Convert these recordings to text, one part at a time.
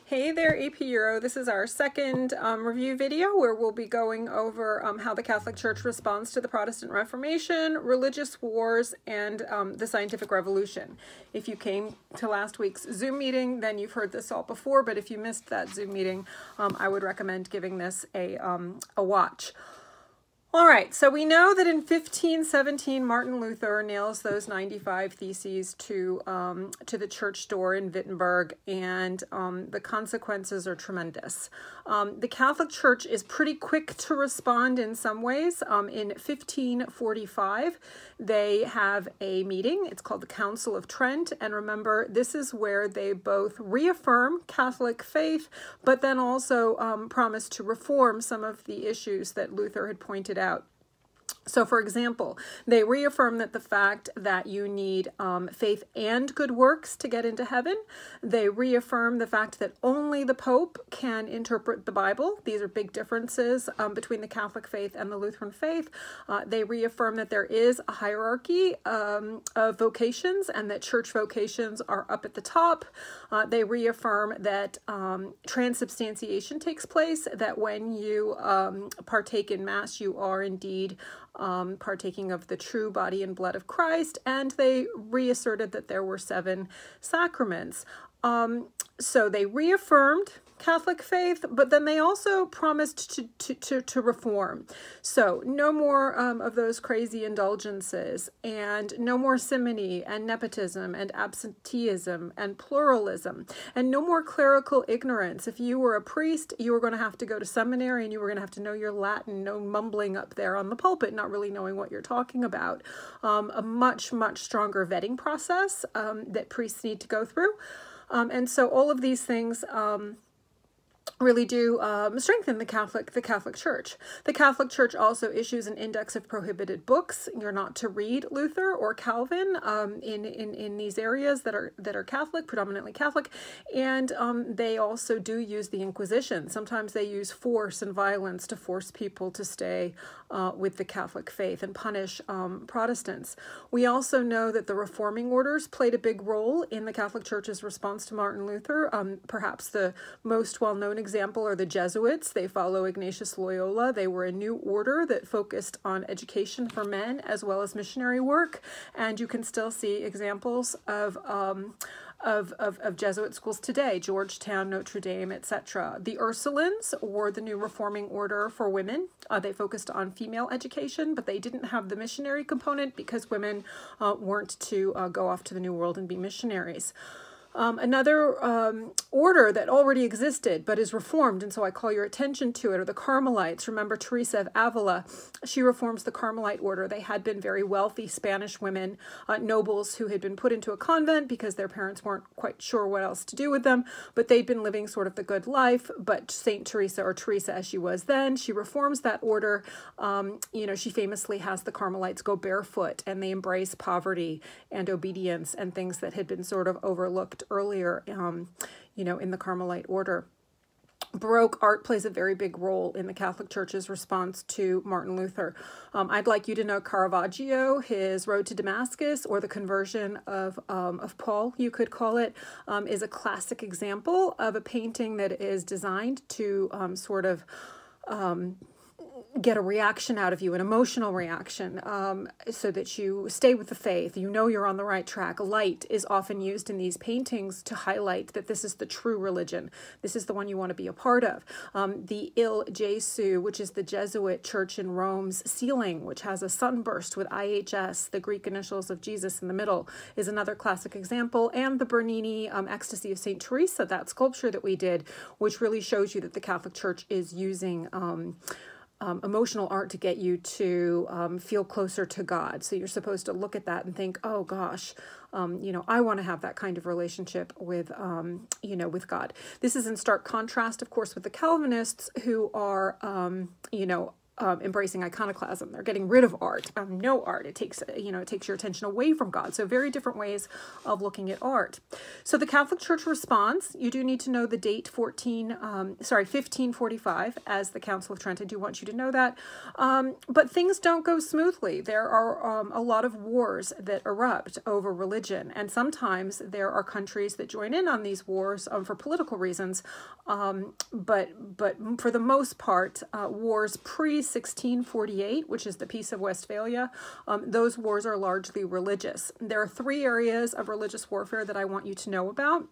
Hey there, AP Euro. This is our second review video where we'll be going over how the Catholic Church responds to the Protestant Reformation, religious wars, and the scientific revolution. If you came to last week's Zoom meeting, then you've heard this all before, but if you missed that Zoom meeting, I would recommend giving this a watch. All right, so we know that in 1517, Martin Luther nails those 95 theses to the church door in Wittenberg, and the consequences are tremendous. The Catholic Church is pretty quick to respond in some ways. In 1545, they have a meeting. It's called the Council of Trent, and remember, this is where they both reaffirm Catholic faith, but then also promise to reform some of the issues that Luther had pointed out. So, for example, they reaffirm that the fact that you need faith and good works to get into heaven. They reaffirm the fact that only the Pope can interpret the Bible. These are big differences between the Catholic faith and the Lutheran faith. They reaffirm that there is a hierarchy of vocations and that church vocations are up at the top. They reaffirm that transubstantiation takes place, that when you partake in Mass, you are indeed partaking of the true body and blood of Christ, and they reasserted that there were 7 sacraments. So they reaffirmed Catholic faith, but then they also promised to reform. So no more of those crazy indulgences, and no more simony and nepotism and absenteeism and pluralism, and no more clerical ignorance. If you were a priest, you were going to have to go to seminary, and you were going to have to know your Latin, no mumbling up there on the pulpit, not really knowing what you're talking about. A much, much stronger vetting process that priests need to go through. And so all of these things really do strengthen the Catholic Church. The Catholic Church also issues an index of prohibited books. You're not to read Luther or Calvin in these areas that are Catholic, predominantly Catholic, and they also do use the Inquisition. Sometimes they use force and violence to force people to stay with the Catholic faith and punish Protestants. We also know that the reforming orders played a big role in the Catholic Church's response to Martin Luther. Perhaps the most well-known example are the Jesuits. They follow Ignatius Loyola. They were a new order that focused on education for men as well as missionary work, and you can still see examples of Jesuit schools today, Georgetown, Notre Dame, etc. The Ursulines were the new reforming order for women. They focused on female education, but they didn't have the missionary component because women weren't to go off to the New World and be missionaries. Another order that already existed but is reformed, and so I call your attention to it, are the Carmelites. Remember Teresa of Avila. She reforms the Carmelite order. They had been very wealthy Spanish women, nobles who had been put into a convent because their parents weren't quite sure what else to do with them, but they'd been living sort of the good life. But Saint Teresa, or Teresa as she was then, she reforms that order. She famously has the Carmelites go barefoot, and they embrace poverty and obedience and things that had been sort of overlooked earlier, in the Carmelite order. Baroque art plays a very big role in the Catholic Church's response to Martin Luther. I'd like you to know Caravaggio, his Road to Damascus, or the conversion of Paul, you could call it, is a classic example of a painting that is designed to get a reaction out of you, an emotional reaction, so that you stay with the faith. You know you're on the right track. Light is often used in these paintings to highlight that this is the true religion. This is the one you want to be a part of. The Il Gesù, which is the Jesuit church in Rome's ceiling, which has a sunburst with IHS, the Greek initials of Jesus, in the middle, is another classic example. And the Bernini Ecstasy of St. Teresa, that sculpture that we did, which really shows you that the Catholic Church is using emotional art to get you to feel closer to God. So you're supposed to look at that and think, oh gosh, I want to have that kind of relationship with, with God. This is in stark contrast, of course, with the Calvinists, who are, embracing iconoclasm. They're getting rid of art. No art. It takes, it takes your attention away from God. So very different ways of looking at art. So the Catholic Church responds. You do need to know the date 1545 as the Council of Trent. I do want you to know that. But things don't go smoothly. There are a lot of wars that erupt over religion, and sometimes there are countries that join in on these wars for political reasons. But for the most part, wars pre-1648, which is the Peace of Westphalia, those wars are largely religious. There are 3 areas of religious warfare that I want you to know about.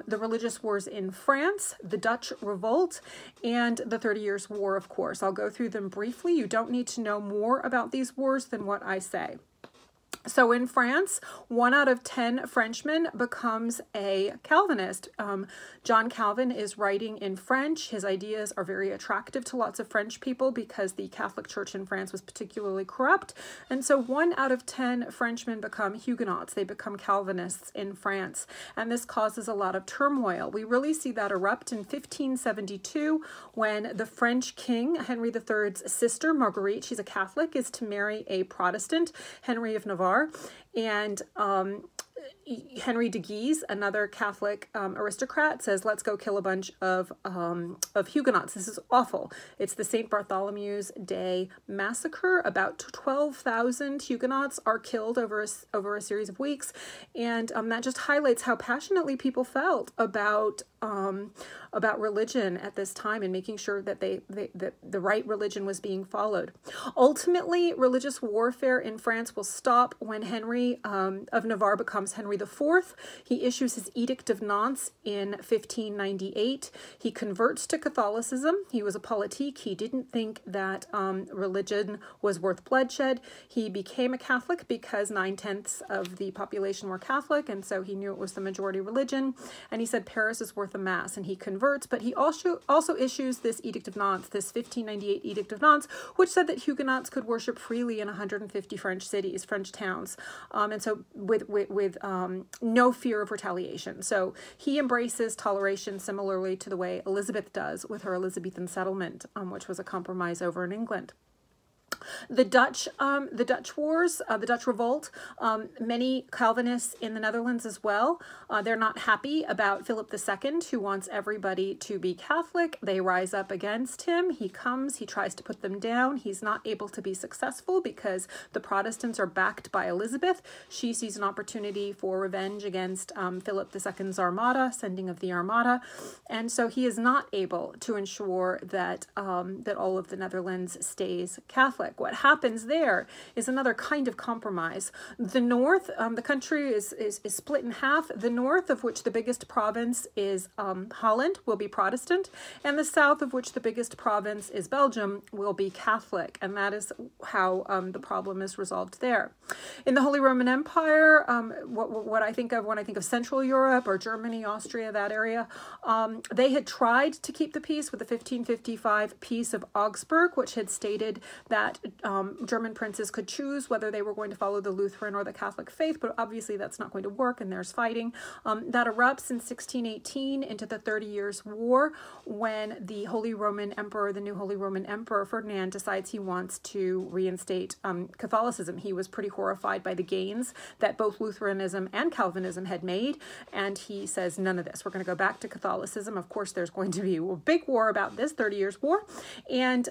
The religious wars in France, the Dutch Revolt, and the 30 Years' War, of course. I'll go through them briefly. You don't need to know more about these wars than what I say. So in France, 1 out of 10 Frenchmen becomes a Calvinist. John Calvin is writing in French. His ideas are very attractive to lots of French people because the Catholic Church in France was particularly corrupt. And so 1 out of 10 Frenchmen become Huguenots. They become Calvinists in France. And this causes a lot of turmoil. We really see that erupt in 1572 when the French king, Henry III's sister, Marguerite, she's a Catholic, is to marry a Protestant, Henry of Navarre. And Henry de Guise, another Catholic aristocrat, says, let's go kill a bunch of Huguenots. This is awful. It's the St. Bartholomew's Day massacre. About 12,000 Huguenots are killed over a series of weeks. And that just highlights how passionately people felt about religion at this time and making sure that that the right religion was being followed. Ultimately, religious warfare in France will stop when Henry of Navarre becomes Henry IV. He issues his Edict of Nantes in 1598. He converts to Catholicism. He was a politique. He didn't think that religion was worth bloodshed. He became a Catholic because 9/10 of the population were Catholic, and so he knew it was the majority religion. And he said Paris is worth a mass, and he converts. But he also issues this Edict of Nantes, this 1598 Edict of Nantes, which said that Huguenots could worship freely in 150 French cities, French towns, and so with no fear of retaliation. So he embraces toleration similarly to the way Elizabeth does with her Elizabethan settlement, which was a compromise over in England. The Dutch wars, the Dutch Revolt, many Calvinists in the Netherlands as well. They're not happy about Philip II, who wants everybody to be Catholic. They rise up against him. He comes, he tries to put them down. He's not able to be successful because the Protestants are backed by Elizabeth. She sees an opportunity for revenge against Philip II's armada, sending of the armada. And so he is not able to ensure that, that all of the Netherlands stays Catholic. What happens there is another kind of compromise. The north, the country is split in half. The north, of which the biggest province is Holland, will be Protestant, and the south, of which the biggest province is Belgium, will be Catholic. And that is how the problem is resolved there. In the Holy Roman Empire, what I think of when I think of Central Europe or Germany, Austria, that area, they had tried to keep the peace with the 1555 Peace of Augsburg, which had stated that German princes could choose whether they were going to follow the Lutheran or the Catholic faith, but obviously that's not going to work, and there's fighting. That erupts in 1618 into the 30 Years' War when the Holy Roman Emperor, the new Holy Roman Emperor Ferdinand, decides he wants to reinstate Catholicism. He was pretty horrified by the gains that both Lutheranism and Calvinism had made, and he says, none of this. We're going to go back to Catholicism. Of course, there's going to be a big war about this, 30 Years' War, and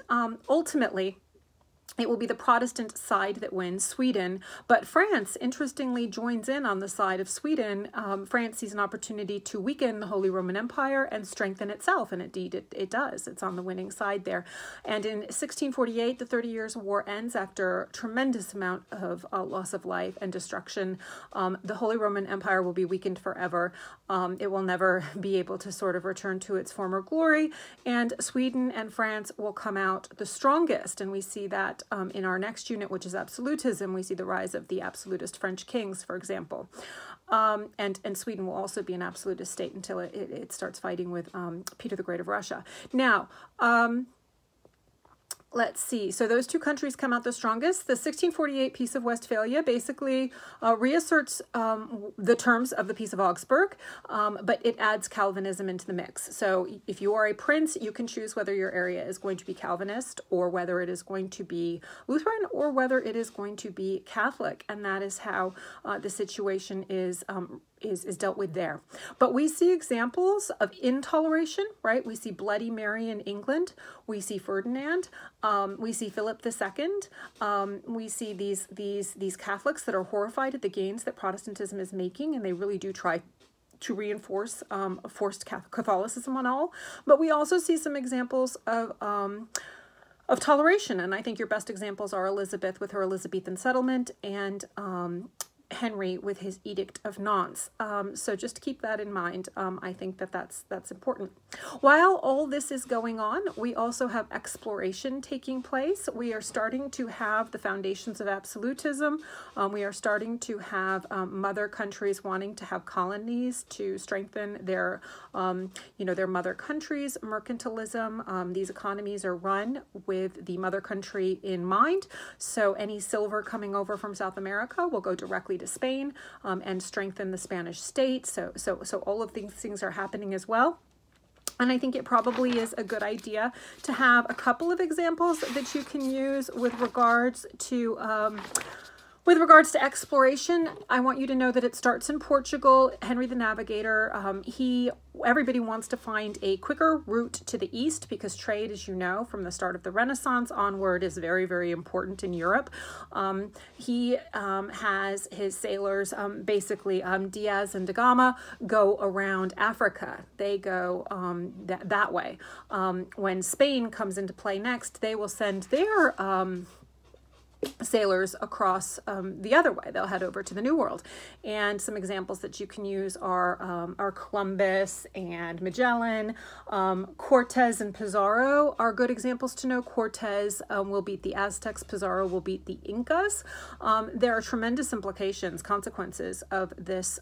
ultimately, it will be the Protestant side that wins, Sweden. But France, interestingly, joins in on the side of Sweden. France sees an opportunity to weaken the Holy Roman Empire and strengthen itself. And indeed, it does. It's on the winning side there. And in 1648, the 30 Years' War ends after a tremendous amount of loss of life and destruction. The Holy Roman Empire will be weakened forever. It will never be able to sort of return to its former glory. And Sweden and France will come out the strongest. And we see that in our next unit, which is absolutism. We see the rise of the absolutist French kings, for example. And Sweden will also be an absolutist state until it starts fighting with Peter the Great of Russia. Now, let's see. So those two countries come out the strongest. The 1648 Peace of Westphalia basically reasserts the terms of the Peace of Augsburg, but it adds Calvinism into the mix. So if you are a prince, you can choose whether your area is going to be Calvinist, or whether it is going to be Lutheran, or whether it is going to be Catholic. And that is how the situation is dealt with there. But we see examples of intoleration, right? We see Bloody Mary in England. We see Ferdinand. We see Philip II. We see these Catholics that are horrified at the gains that Protestantism is making, and they really do try to reinforce forced Catholicism on all. But we also see some examples of toleration, and I think your best examples are Elizabeth with her Elizabethan settlement, and Henry with his Edict of Nantes. So just keep that in mind. I think that's important. While all this is going on, we also have exploration taking place. We are starting to have the foundations of absolutism. We are starting to have mother countries wanting to have colonies to strengthen their, their mother countries. Mercantilism. These economies are run with the mother country in mind. So any silver coming over from South America will go directly to Spain and strengthen the Spanish state. So all of these things are happening as well. And I think it probably is a good idea to have a couple of examples that you can use with regards to exploration. I want you to know that it starts in Portugal. Henry the Navigator, everybody wants to find a quicker route to the east, because trade, as you know, from the start of the Renaissance onward is very, very important in Europe. He has his sailors, basically Diaz and da Gama, go around Africa. They go that way. When Spain comes into play next, they will send their sailors across the other way. They'll head over to the New World. And some examples that you can use are Columbus and Magellan. Cortez and Pizarro are good examples to know. Cortez will beat the Aztecs. Pizarro will beat the Incas. There are tremendous implications, consequences of this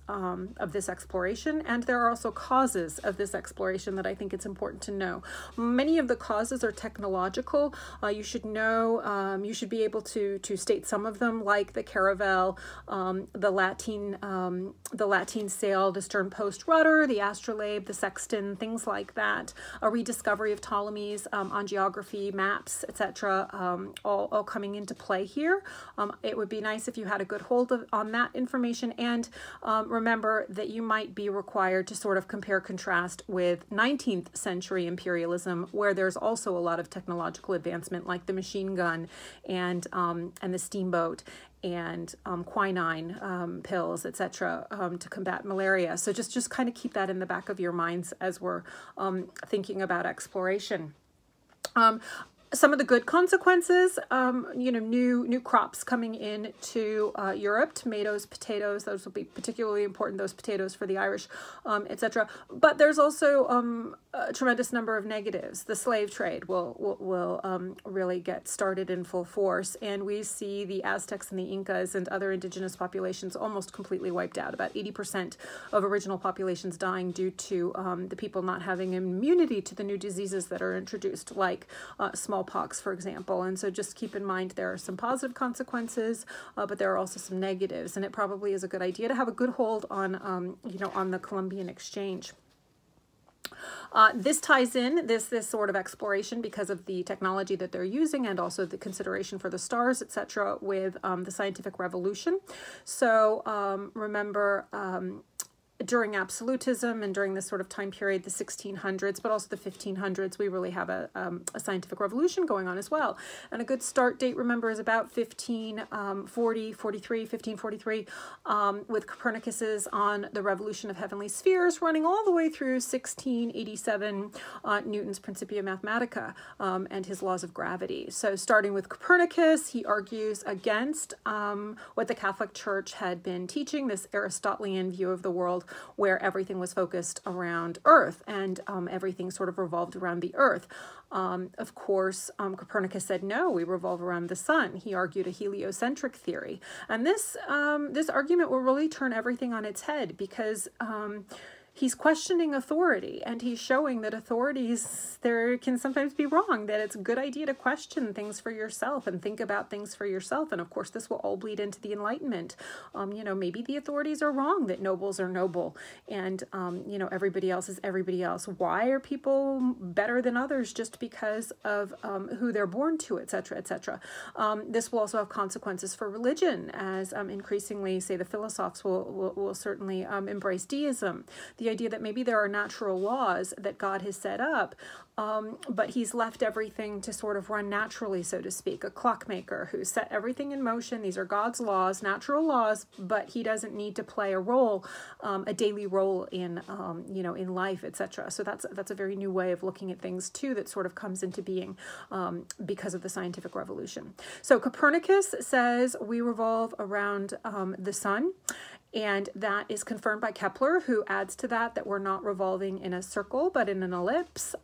exploration, and there are also causes of this exploration that I think it's important to know. Many of the causes are technological. You should know, you should be able to state some of them, like the caravel, the Latin sail, the stern post rudder, the astrolabe, the sextant, things like that. A rediscovery of Ptolemy's on geography, maps, etc., all coming into play here. It would be nice if you had a good hold on that information, and remember that you might be required to sort of compare contrast with 19th century imperialism, where there's also a lot of technological advancement, like the machine gun and the steamboat and quinine pills, etc., to combat malaria. So just kind of keep that in the back of your minds as we're thinking about exploration. Some of the good consequences, new crops coming in to Europe, tomatoes, potatoes, those will be particularly important, those potatoes for the Irish, etc. But there's also a tremendous number of negatives. The slave trade will really get started in full force, and we see the Aztecs and the Incas and other indigenous populations almost completely wiped out. About 80% of original populations dying due to the people not having immunity to the new diseases that are introduced, like smallpox, for example. And so just keep in mind there are some positive consequences, but there are also some negatives, and it probably is a good idea to have a good hold on on the Columbian Exchange. This ties in this sort of exploration because of the technology that they're using, and also the consideration for the stars, etc., with the scientific revolution. So remember, during absolutism and during this sort of time period, the 1600s, but also the 1500s, we really have a scientific revolution going on as well. And a good start date, remember, is about 1543, with Copernicus's on the revolution of heavenly spheres, running all the way through 1687, Newton's Principia Mathematica and his laws of gravity. So starting with Copernicus, he argues against what the Catholic Church had been teaching, this Aristotelian view of the world, where everything was focused around Earth and everything sort of revolved around the Earth. Of course, Copernicus said, no, we revolve around the sun. He argued a heliocentric theory. And this argument will really turn everything on its head, because he's questioning authority, and he's showing that authorities there can sometimes be wrong, that it's a good idea to question things for yourself and think about things for yourself. And of course, this will all bleed into the Enlightenment. You know, maybe the authorities are wrong, that nobles are noble, and you know, everybody else is everybody else. Why are people better than others just because of who they're born to, etc., etc.? This will also have consequences for religion, as increasingly, say, the philosophes will certainly embrace deism. The idea that maybe there are natural laws that God has set up, but he's left everything to sort of run naturally, so to speak. A clockmaker who set everything in motion. These are God's laws, natural laws, but he doesn't need to play a role, a daily role in, you know, in life, etc. So that's a very new way of looking at things too, that sort of comes into being because of the scientific revolution. So Copernicus says we revolve around the sun. And that is confirmed by Kepler, who adds to that we're not revolving in a circle, but in an ellipse.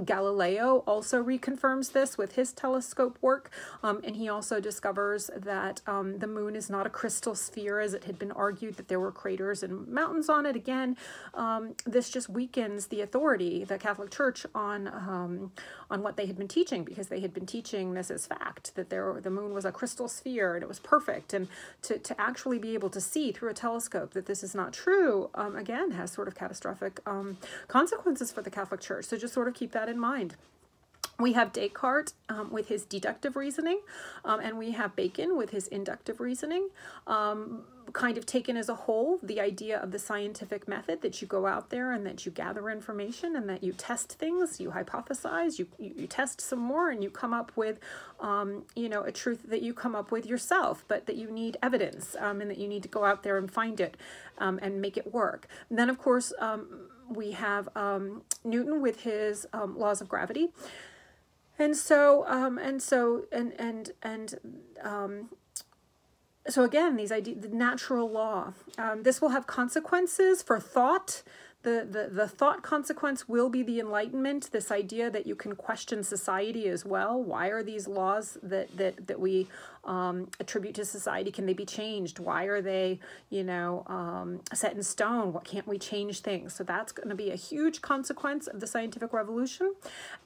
Galileo also reconfirms this with his telescope work, and he also discovers that the moon is not a crystal sphere, as it had been argued that there were craters and mountains on it. Again, this just weakens the authority, the Catholic Church, on what they had been teaching, because they had been teaching this as fact, that the moon was a crystal sphere and it was perfect. And to actually be able to see through a telescope that this is not true, again, has sort of catastrophic consequences for the Catholic Church. So just sort of keep that in mind. We have Descartes with his deductive reasoning, and we have Bacon with his inductive reasoning. Kind of taken as a whole, the idea of the scientific method, that you go out there and that you gather information and that you test things, you hypothesize, you test some more, and you come up with, you know, a truth that you come up with yourself, but that you need evidence, and that you need to go out there and find it and make it work. And then, of course, we have Newton with his laws of gravity. And so, so again, these ideas, the natural law, this will have consequences for thought. The thought consequence will be the Enlightenment, this idea that you can question society as well. Why are these laws that we attribute to society, can they be changed? Why are they, you know, set in stone? What can't we change things? So that's going to be a huge consequence of the scientific revolution,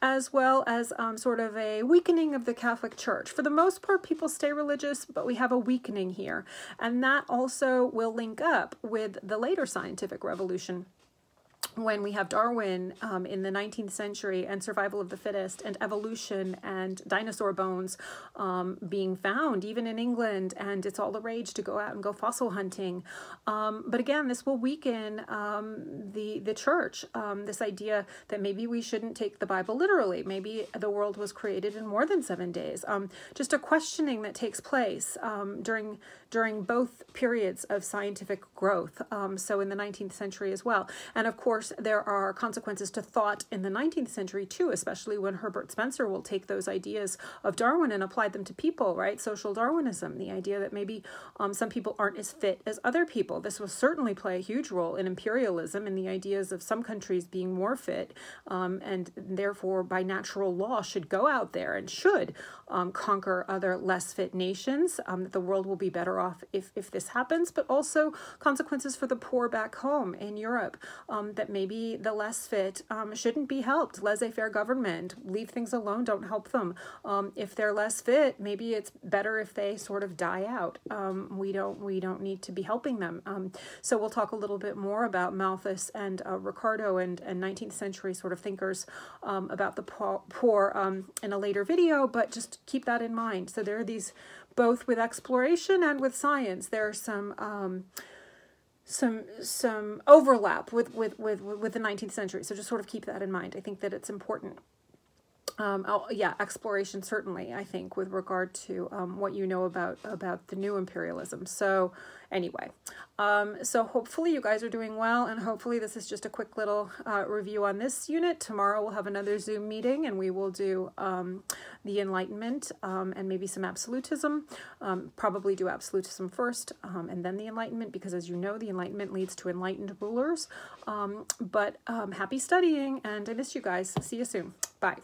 as well as sort of a weakening of the Catholic Church. For the most part, people stay religious, but we have a weakening here. And that also will link up with the later scientific revolution, when we have Darwin in the 19th century, and survival of the fittest, and evolution, and dinosaur bones being found even in England, and it's all the rage to go out and go fossil hunting. But again, this will weaken the church, this idea that maybe we shouldn't take the Bible literally. Maybe the world was created in more than 7 days. Just a questioning that takes place during both periods of scientific growth, so in the 19th century as well. And of course, there are consequences to thought in the 19th century too, especially when Herbert Spencer will take those ideas of Darwin and apply them to people, right? Social Darwinism, the idea that maybe some people aren't as fit as other people. This will certainly play a huge role in imperialism and the ideas of some countries being more fit, and therefore by natural law should go out there and should conquer other less fit nations. The world will be better off if this happens, but also consequences for the poor back home in Europe, that maybe the less fit shouldn't be helped. Laissez-faire government, leave things alone, don't help them. If they're less fit, maybe it's better if they sort of die out. We don't need to be helping them. So we'll talk a little bit more about Malthus and Ricardo and 19th century sort of thinkers about the poor in a later video, but just keep that in mind. So there are these, both with exploration and with science, there are some overlap with the 19th century. So just sort of keep that in mind. I think that it's important. Yeah, exploration certainly, I think, with regard to what you know about the new imperialism. So anyway, so hopefully you guys are doing well, and hopefully this is just a quick little review on this unit. Tomorrow we'll have another Zoom meeting, and we will do the Enlightenment and maybe some absolutism. Probably do absolutism first, and then the Enlightenment, because as you know, the Enlightenment leads to enlightened rulers. But happy studying, and I miss you guys. See you soon. Bye.